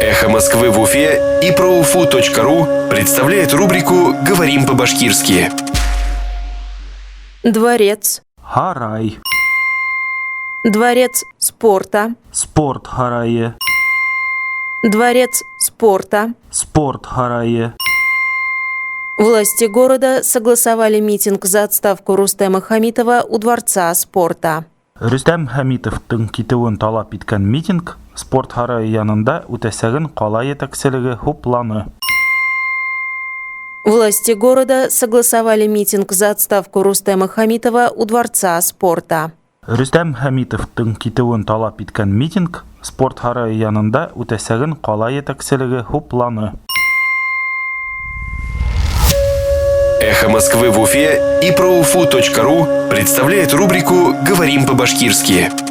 Эхо Москвы в Уфе и проуфу.ру представляет рубрику «Говорим по-башкирски». Дворец. Харай. Дворец спорта. Спорт харайы. Дворец спорта. Спорт харайы. Власти города согласовали митинг за отставку Рустема Хамитова у Дворца спорта. Рустем Хамитовтың китеуін талап еткән митинг спорт харайы янында үтәсәген қала етәкчелеге хупланы. Власти города согласовали митинг за отставку Рустема Хамитова у Дворца спорта. Рустем Хамитовтың китеуін талап еткән митинг спорт харайы янында үтәсәген қала етәкчелеге хупланы. Эхо Москвы в Уфе и проуфу.ру представляет рубрику «Говорим по-башкирски».